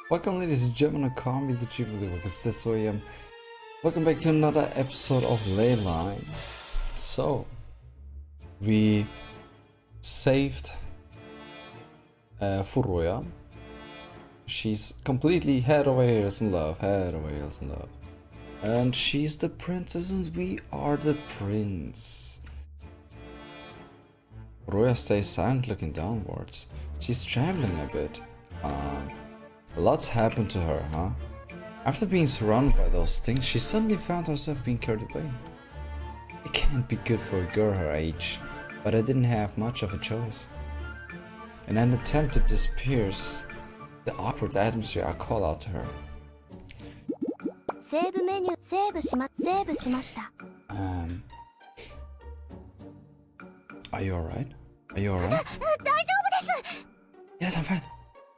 Welcome, ladies and gentlemen, to call me the Jubilee because that's who I am. Welcome back to another episode of Ley-Line. So, we saved Furuya. She's completely head over heels in love, and she's the princess and we are the prince. Furuya stays silent, looking downwards. She's trembling a bit. A lot's happened to her, huh? After being surrounded by those things, she suddenly found herself being carried away. It can't be good for a girl her age, but I didn't have much of a choice. In an attempt to disperse the awkward atmosphere, I call out to her. Are you alright? Are you alright? Yes, I'm fine.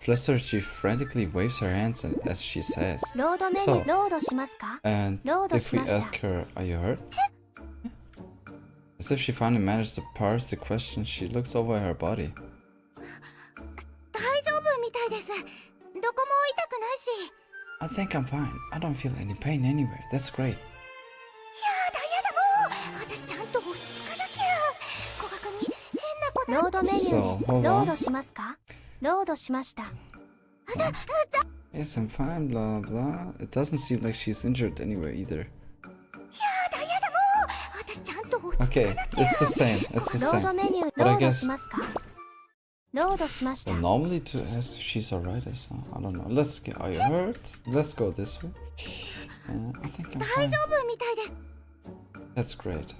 Flustered, she frantically waves her hands as she says, so, and if we ask her, are you hurt? As if she finally managed to parse the question, she looks over at her body. I think I'm fine. I don't feel any pain anywhere. That's great. So, hold on. Yes, I'm fine, blah blah. It doesn't seem like she's injured anywhere either. Okay, it's the same, But I guess... Well, normally to ask if she's alright as well. I don't know. Let's get... Are you hurt? Let's go this way. I think I'm fine. That's great.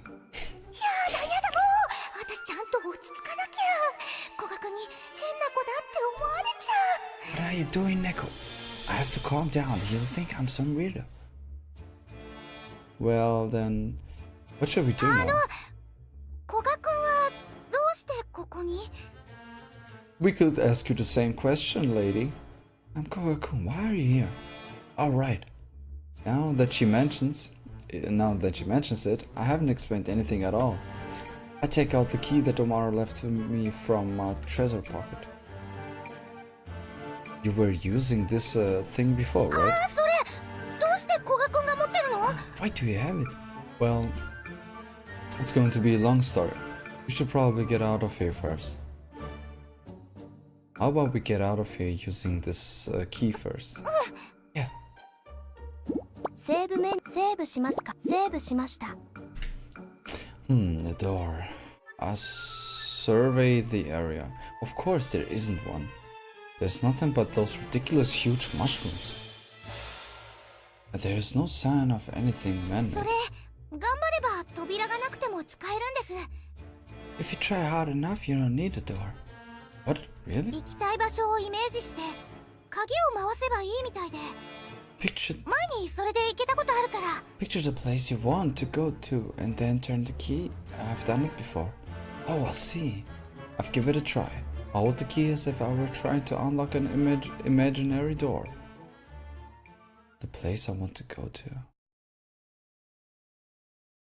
What are you doing, Neko? I have to calm down. He'll think I'm some weirdo. Well then, what should we do now? We could ask you the same question, lady. I'm Koga-kun. Why are you here? Alright. Now that she mentions it, I haven't explained anything at all. I take out the key that Omaro left to me from my treasure pocket. You were using this thing before, right? Why do you have it? Well, it's going to be a long story. We should probably get out of here first. How about we get out of here using this key first? Yeah. The door. I survey the area. Of course there isn't one. There's nothing but those ridiculous huge mushrooms. There is no sign of anything man-made. If you try hard enough, you don't need a door. What? Really? Picture the place you want to go to and then turn the key. I've done it before. Oh, I see. I've given it a try. I hold the key as if I were trying to unlock an imaginary door. The place I want to go to.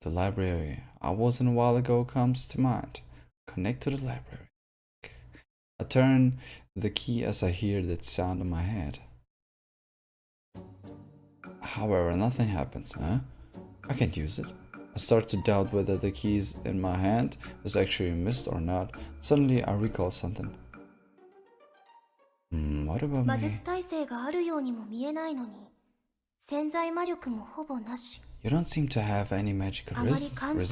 The library I was in a while ago comes to mind. Connect to the library. I turn the key as I hear that sound in my head. However, nothing happens, huh? I can't use it. I start to doubt whether the keys in my hand is actually missed or not. Suddenly I recall something. What about me? You don't seem to have any magical resistance.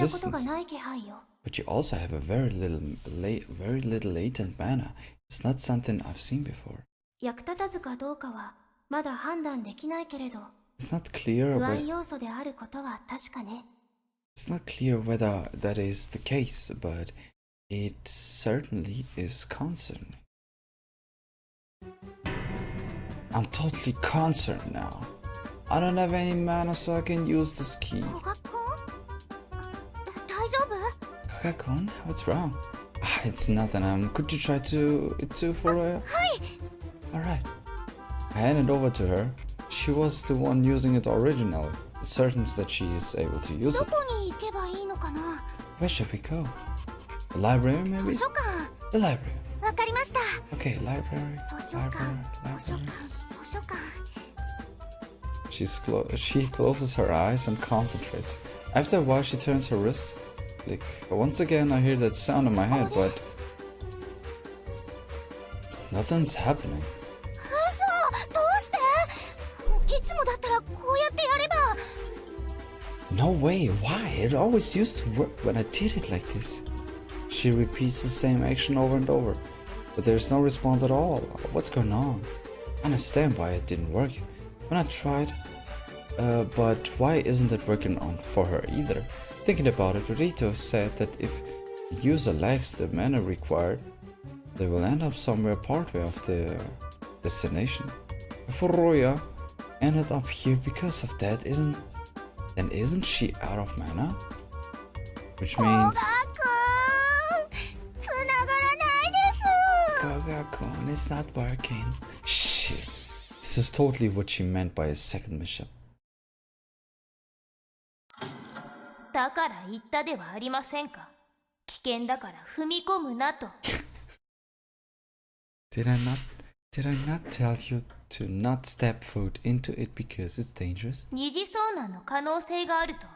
But you also have a very little latent mana. It's not something I've seen before. It's not clear whether that is the case, but it certainly is concerning. I'm totally concerned now. I don't have any mana, so I can use this key. Koga-kun, what's wrong? It's nothing. Could you try it too for a... Alright. I hand it over to her. She she was the one using it originally. It's certain that she is able to use it. Where should we go? The library, maybe? The library. Okay, library. She closes her eyes and concentrates. After a while, she turns her wrist. Click. Once again, I hear that sound in my head, but nothing's happening. No way, why? It always used to work when I did it like this. She repeats the same action over and over, but there's no response at all. What's going on? I understand why it didn't work when I tried, but why isn't it working on for her either? Thinking about it, Rito said that if the user lacks the mana required, they will end up somewhere partway of the destination. Furuya ended up here because of that, isn't she out of mana? Which means Koga-kun, it's not working. Shit. This is totally what she meant by a second mission. だから言ったではありませんか。危険だから踏み込むなと。Did I not tell you to not step foot into it because it's dangerous? 二次遭難の可能性があると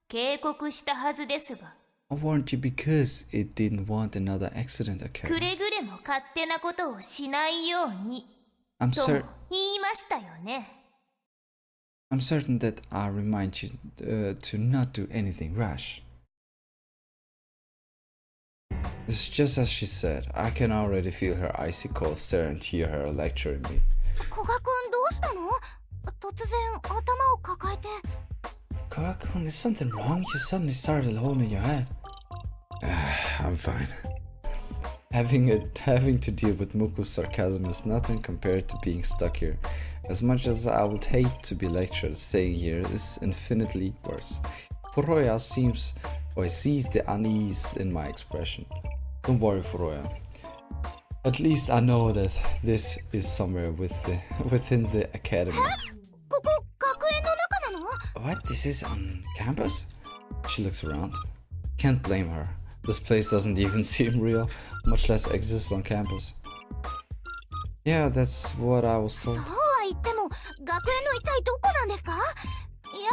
警告したはずですが。I warned you because it didn't want another accident く occurring. れぐれも勝手なことをしないように。 I'm と certain 言いましたよね。that I remind you to not do anything rash. It's just as she said. I can already feel her icy cold stare and hear her lecturing me. 古賀くんどうしたの？突然頭を抱えて。Koga-kun, is something wrong? You suddenly started holding your head. I'm fine. Having to deal with Muku's sarcasm is nothing compared to being stuck here. As much as I would hate to be lectured, staying here is infinitely worse. Furuya sees the unease in my expression. Don't worry, Furuya. At least I know that this is somewhere within the academy. ここ学園の中なの？ What? This is on campus? She looks around. Can't blame her. This place doesn't even seem real, much less exist on campus. Yeah, that's what I was told. そうは言っても学園の一体どこなんですか？や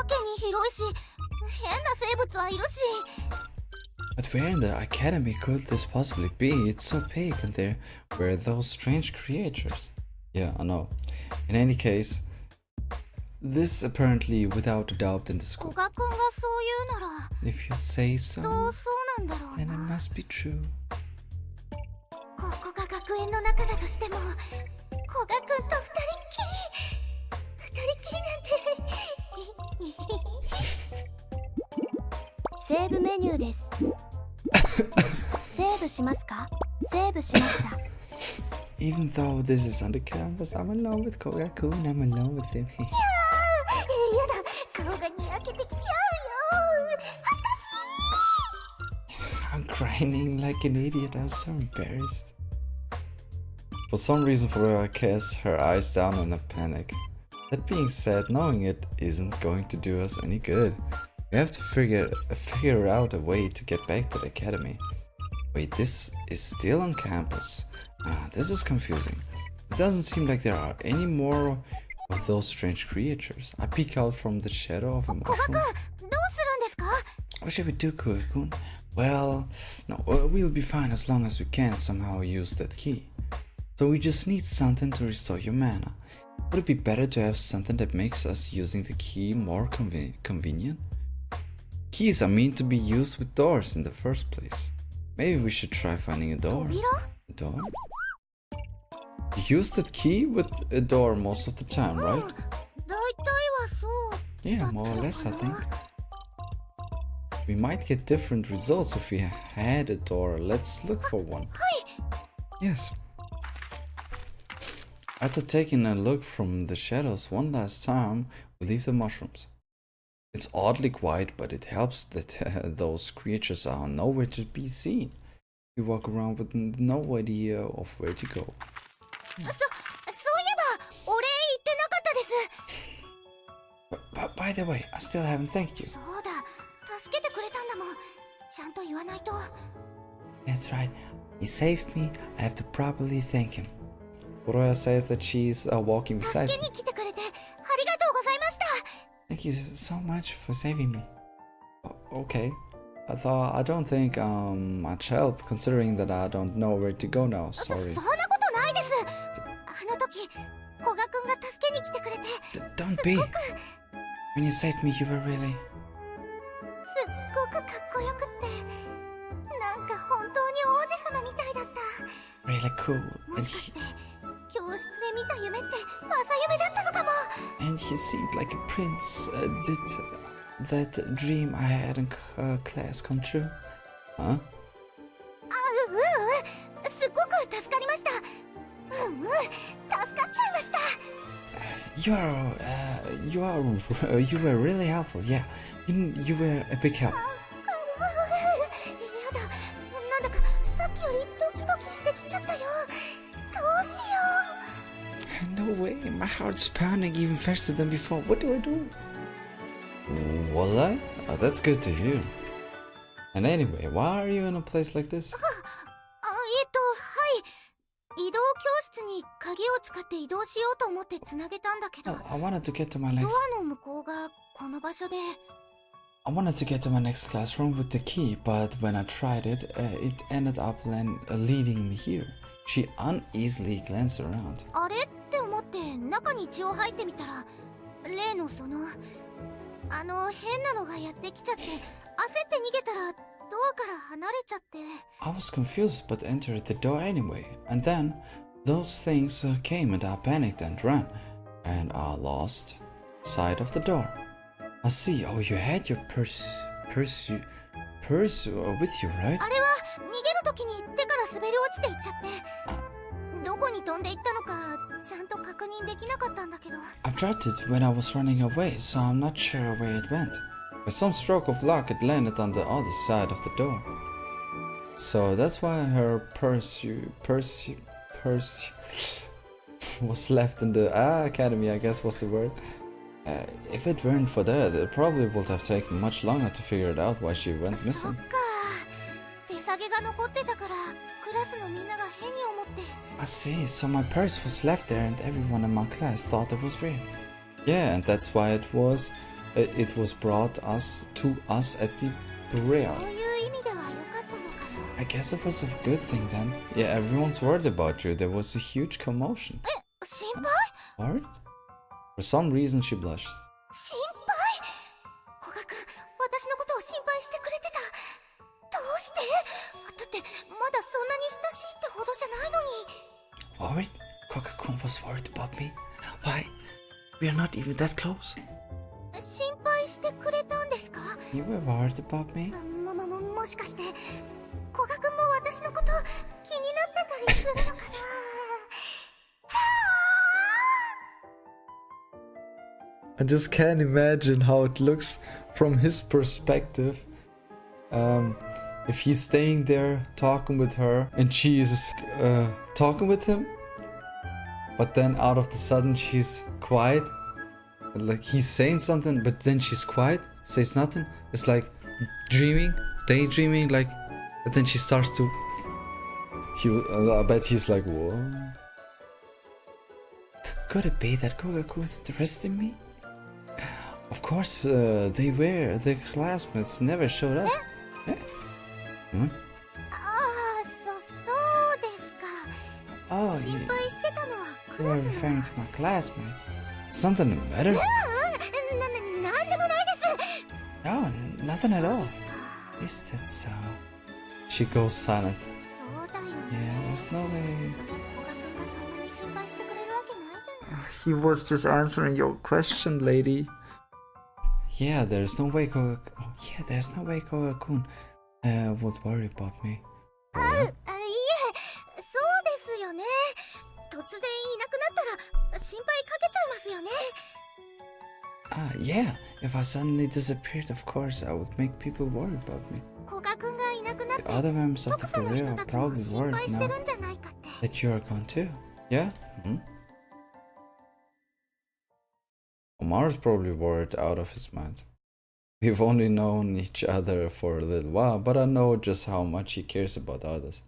けに広いし、変な生物はいるし。But where in the academy could this possibly be? It's so big and there were those strange creatures. Yeah, I know. In any case, this apparently without a doubt in the school. 古賀くんがそう言うなら、 If you say so, きっとそうなんだろう then it な。 must be true. ここが学園の中だとしても、古賀くんと二人っきりなんて。セーブメニューです。セーブしますか？セーブしました。Even though this is on the campus, I'm alone with Koga-kun. I'm alone with him. やだ、顔がにやけてきちゃうよ。恥ずかしい。 I'm crying like an idiot. I'm so embarrassed. For some reason, Furuya casts her eyes down in a panic. That being said, knowing it isn't going to do us any good. We have to figure out a way to get back to the academy. Wait, this is still on campus. This is confusing. It doesn't seem like there are any more of those strange creatures. I peek out from the shadow of a 古賀くん、ど mushroom. うするんですか？ What should we do, Koga-kun? Well, no, we'll be fine as long as we can somehow use that key. So we just need something to restore your mana. Would it be better to have something that makes us using the key more convenient? Keys are meant to be used with doors in the first place. Maybe we should try finding a door. 扉？ A door? You use that key with a door most of the time, うん、 right? 大体はそう。 Yeah, more or less, I think. We might get different results if we had a door. Let's look for one. Yes. After taking a look from the shadows one last time, we leave the mushrooms. It's oddly quiet, but it helps that those creatures are nowhere to be seen. We walk around with no idea of where to go. そういえば、お礼言ってなかったです。But by the way, I still haven't thanked you. そうだ、助けてくれたんだもん。ちゃんと言わないと。 That's right. He saved me. I have to properly thank him. Furuya says that she's walking 助 beside け me. に来てくれてありがとうございました。 Thank you so much for saving me. Okay. I don't think much help considering that I don't know where to go now. そん Sorry. なことないです。あの時、古賀くんが助けに来てくれて、Don't be. When you saved me, you were really. すっごくかっこよくって、なんか本当に王子様みたいだった。 Really cool. もしかして教室で見た夢って朝夢だったのかも。 And he seemed like a prince. Did that dream I had in class come true? Huh? すっごく助かりました。助かっちゃいました。 You were really helpful. Yeah, you were a big help. やだ、なんだかさっきよりドキドキしてきちゃったよ。どうしよう。 No way, my heart's pounding even faster than before. What do I do? Will I? That's good to hear. And anyway, why are you in a place like this? はい。移動教室に鍵を使って移動しようと思ってつなげたんだけど、 I wanted to get to my ド next. アの向こうがこの場所で。 I wanted to get to my next classroom with the key, but when I tried it, it ended up leading me here. She uneasily glanced around. あれって思って中に一応入ってみたら、例のその変なのがやってきちゃって、焦って逃げたらドアから離れちゃって。 I was confused but entered the door anyway, and then those things came and I panicked and ran, and I lost sight of the door. I see. Oh, you had your purse with you, right? あれは逃げる時に手から滑り落ちていっちゃって、どこに飛んでいったのかちゃんと確認できなかったんだけど。 I dropped it when I was running away, so I'm not sure where it went. By some stroke of luck, it landed on the other side of the door. So that's why her purse was left in the academy, I guess was the word. If it weren't for that, it probably would have taken much longer to figure it out why she went そっ missing. か、手提げが残ってたからクラスのみんなが変に思って。 I see, so my purse was left there and everyone in my class thought it was weird. Yeah, and that's why it was brought to us at the burial. そういう意味では良かったのかな。 I guess it was a good thing then. Yeah, everyone's worried about you. There was a huge commotion. 心配？ What? For some reason she blushes. 心配？古賀くん、私のことを心配してくれてた。どうして？だってまだそんなに親しいってほどじゃないのに。 Worried? Koka-kun was worried about me. Why? We are not even that close. 心配してくれたんですか？ You were worried about me? もしかして古賀くんも私のこと気になってたりするのかな。I just can't imagine how it looks from his perspective. If he's staying there talking with her and she's talking with him, but then out of the sudden she's quiet. Like he's saying something, but then she's quiet, says nothing. It's like dreaming, daydreaming, like, but then she starts to. I bet he's like, what? Could it be that Koga-kun's interested in me? Of course, they were. The classmates never showed up. Eh? Hmm? そうですか。 Oh, 心配してたのはク you ラ were スの。 referring to my classmates. Something the matter? なんでもないです。 No, nothing at all. ですか。 Is that so? She goes silent. そうだよ Yeah, ね。 there's no way. それ古賀くんがそんなに心配してくれるわけないじゃない。 He was just answering your question, lady. Yeah, there's no way there's no way Koga-kun would worry about me. いえ、そうですよね。突然いなくなったら心配かけちゃいますよね。Yeah, if I suddenly disappeared, of course, I would make people worry about me. 古賀くんがいなくなっ The て、 other members of 特 the 差の career 人 are たちも probably 心 worried 配して now るんじゃないかって。 that you are gone too. Yeah? Hmm? Maru's probably worried out of his mind. We've only known each other for a little while, but I know just how much he cares about others.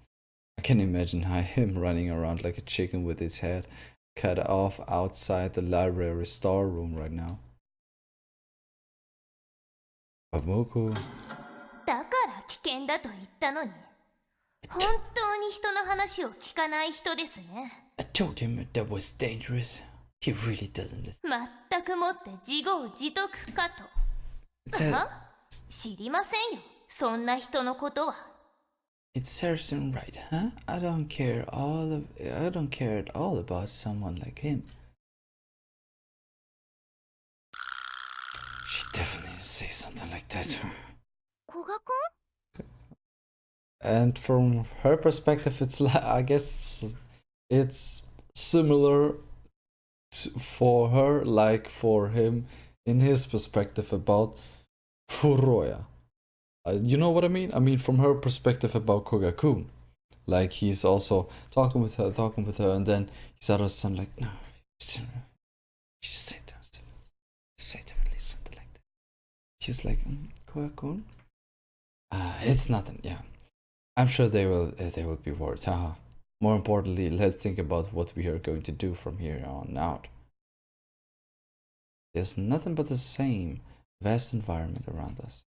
I can imagine him running around like a chicken with his head cut off outside the library storeroom right now. Babuku. だから危険だと言ったのに、本当に人の話を聞かない人ですね。I told him that was dangerous. He really doesn't listen. 全くもって自業自得かと。知りませんよ、そんな人のことは。It's Saracen right, huh? I don't care at all about someone like him. She definitely say something like that. 古賀くん？ And from her perspective, it's like, I guess it's similar for her like for him in his perspective about Furuya. You know what I mean? I mean from her perspective about Koga-kun. Like he's also talking with her, and then he's out of some like, no, she said definitely something like that. She's like, Koga-kun? It's nothing, yeah. I'm sure they will be worried. Haha. More importantly, let's think about what we are going to do from here on out. There's nothing but the same vast environment around us.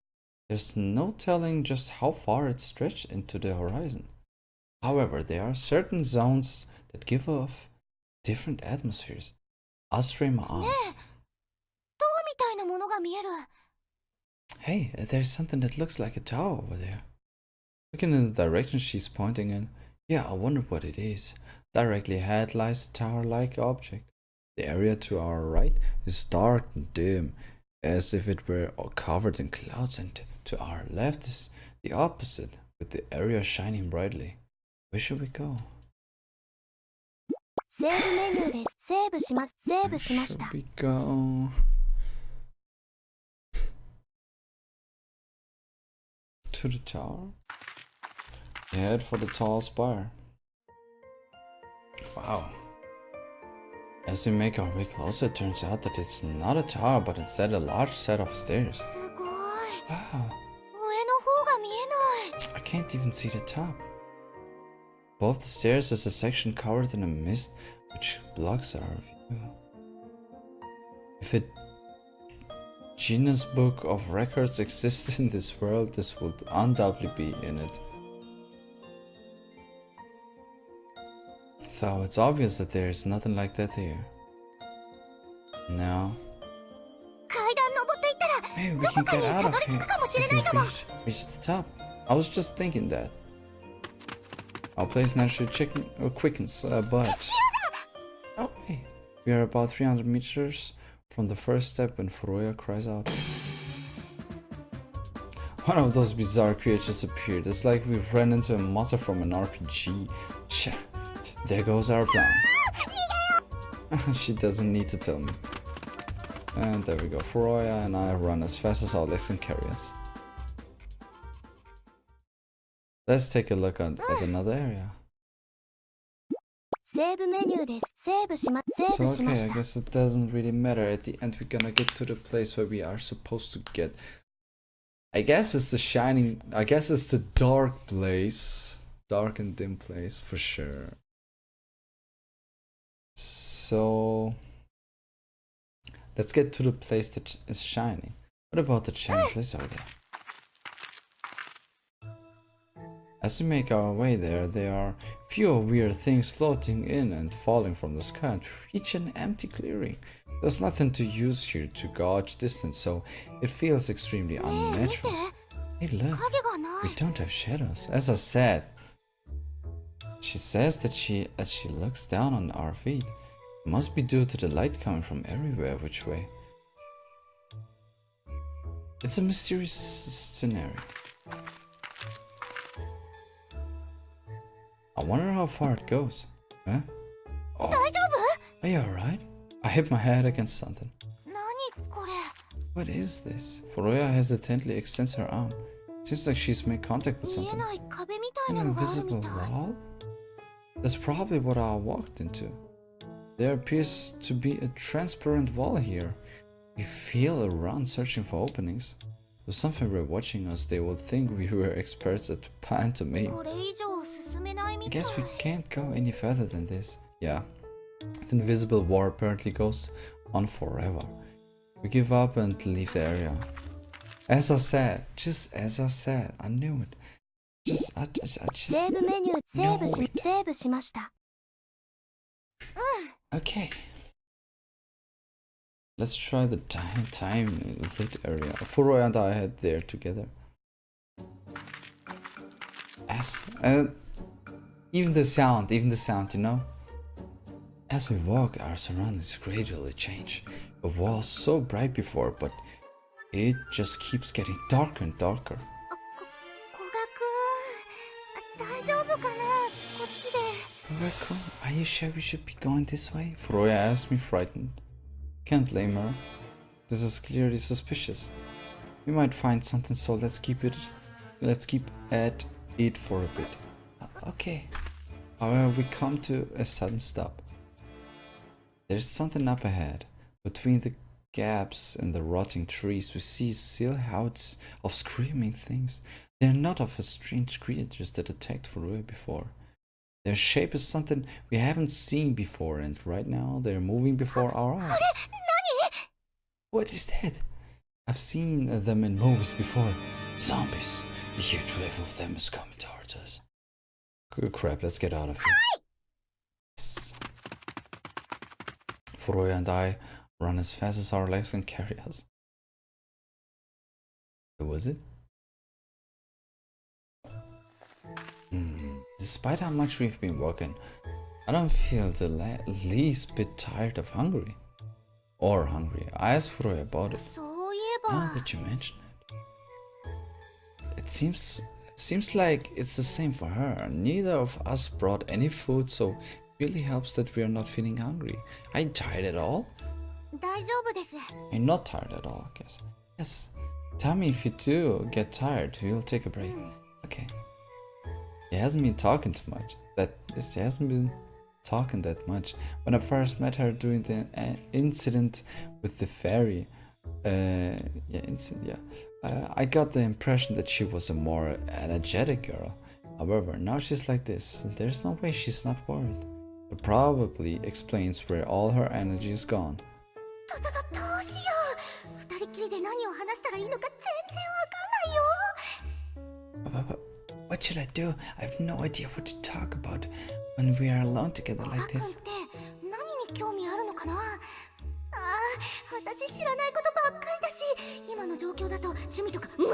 There's no telling just how far it stretched into the horizon. However, there are certain zones that give off different atmospheres. I'll strain my eyes. Hey, there's something that looks like a tower over there. Looking in the direction she's pointing in, yeah, I wonder what it is. Directly ahead lies a tower-like object. The area to our right is dark and dim, as if it were covered in clouds, and to our left is the opposite, with the area shining brightly. Where should we go? Where should we go? To the tower? Head for the tall spire. Wow. As we make our way closer, it turns out that it's not a tower, but instead a large set of stairs. Wow. I can't even see the top. Above the stairs is a section covered in a mist which blocks our view. If a Guinness Book of Records exists in this world, this would undoubtedly be in it. So it's obvious that there is nothing like that here. No. Maybe we can get out of here if we reach the top. I was just thinking that. Our place naturally quickens, but... Oh wait. We are about 300 meters from the first step when Furuya cries out. One of those bizarre creatures appeared. It's like we've run into a monster from an RPG. There goes our plan. She doesn't need to tell me. And there we go. Furuya and I run as fast as our legs can carry us. Let's take a look at another area. So okay, I guess it doesn't really matter. At the end we're gonna get to the place where we are supposed to get. I guess it's the shining, I guess it's the dark place. Dark and dim place for sure. So let's get to the place that is shining. What about the shining place over there? As we make our way there, there are few weird things floating in and falling from the sky to reach an empty clearing. There's nothing to use here to gauge distance, so it feels extremely unnatural. Hey look, we don't have shadows. As I said, she says that as she looks down on our feet, it must be due to the light coming from everywhere. Which way? It's a mysterious scenario. I wonder how far it goes. Huh? Oh. Are you alright? I hit my head against something. What is this? Furuya hesitantly extends her arm. Seems like she's made contact with something. An invisible wall? That's probably what I walked into. There appears to be a transparent wall here. We feel around searching for openings. With some we're watching us, they will think we were experts at pantomime. これ以上進めないみ I たい guess we can't go any further than this. Yeah. The invisible war apparently goes on forever. We give up and leave the area. As I said, just as I said, I knew it. I just セーブメニューセーブし No, it- セーブしました Okay. Let's try the time lit area. Furoi and I head there together. As even the sound, you know. As we walk, our surroundings gradually change. The wall was so bright before, but it just keeps getting darker and darker. 古賀くん大丈夫かなこっちで Furoi-kun, are you sure we should be going this way? Furoya asked me, frightened. Can't blame her. This is clearly suspicious. We might find something, so let's keep at it for a bit. Okay. However, we come to a sudden stop. There's something up ahead. Between the gaps in the rotting trees, we see silhouettes of screaming things. They're not of the strange creatures that attacked Furoi before. Their shape is something we haven't seen before, and right now they're moving before our eyes. What is that? I've seen them in movies before. Zombies. A huge wave of them is coming towards us. Good crap, let's get out of here. Yes. Furoi and I run as fast as our legs can carry us. What was it? Despite how much we've been walking, I don't feel the least bit tired of hungry. Or hungry. I asked Furoi about it. そういえ Now ば that you mention it. It seems like it's the same for her. Neither of us brought any food, so it really helps that we are not feeling hungry. Are you tired at all? 大丈夫です You're not tired at all, I guess. Yes. Tell me if you do get tired, we'll take a break. Okay. He hasn't been talking too much. She hasn't been talking that much. When I first met her during the incident with the fairy, I got the impression that she was a more energetic girl. However, now she's like this. There's no way she's not worried. It probably explains where all her energy is gone. どうしよう二人きりで何を話したらいいのか全然わかんないよ What should I do? I have no idea what to talk about when we are alone together 古賀 like 君っ this. て何に興味あるのかな私知らないことばっかりだし今の状況だと趣味とか無理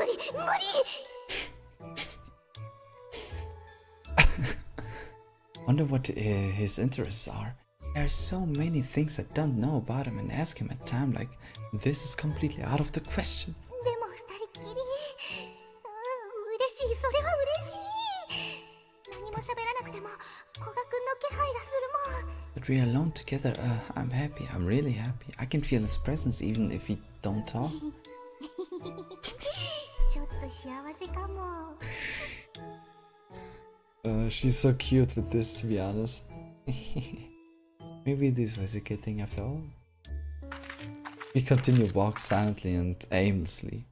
Wonder what his interests are. There are so many things I don't know about him, and ask him at a time like this is completely out of the question. でも二人っきり嬉しいそれは嬉しい何も喋らなくても古賀君の気配がするもん But we are alone together. I'm happy. I'm really happy. I can feel his presence even if we don't talk. ちょっと幸せかも She's so cute with this, to be honest. Maybe this was a good thing after all. We continue walk silently and aimlessly.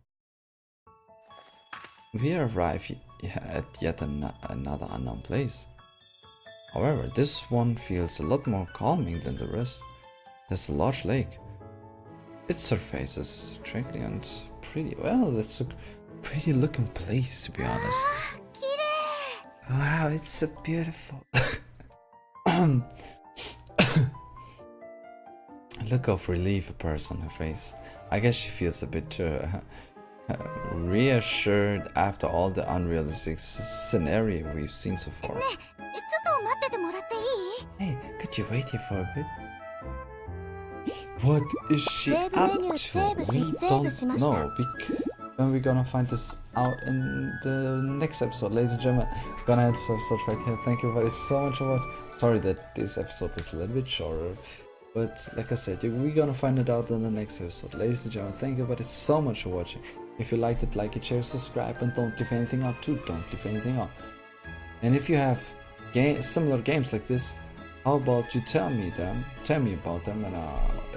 We arrive at yet another unknown place. However, this one feels a lot more calming than the rest. There's a large lake. Its surface is tranquil and pretty. Well, that's a pretty looking place, to be honest. 綺麗 Wow, it's so beautiful. A look of relief appears on her face. I guess she feels a bit reassured after all the unrealistic scenario we've seen so far. ちょっと待っててもらっていい Hey, could you wait here for a bit? What is she Save up menu, to? save We save don't shimashita. know. When we're gonna find this out in the next episode, ladies and gentlemen. We're gonna end this episode right here. Thank you everybody so much for watching. Sorry that this episode is a little bit shorter, but like I said, we're gonna find it out in the next episode. Ladies and gentlemen, thank you everybody so much for watching. If you liked it, like it, share, subscribe, and don't leave anything out too. Don't leave anything out. And if you have similar games like this, how about you tell me about them, and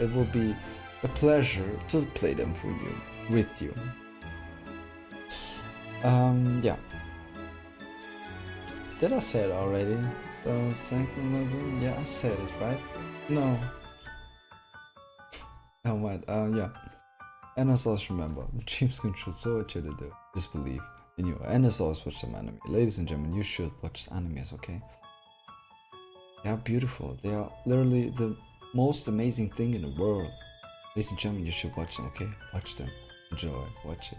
it will be a pleasure to play them for you, with you. Yeah. Did I say it already? So, synchronism? Yeah, I said it, right? No. Oh my, yeah. And as always, remember, dreams come true, so what should you do? Just believe in you. And as always, watch some anime. Ladies and gentlemen, you should watch animes, okay? They are beautiful. They are literally the most amazing thing in the world. Ladies and gentlemen, you should watch them, okay? Watch them. Enjoy. Watch it.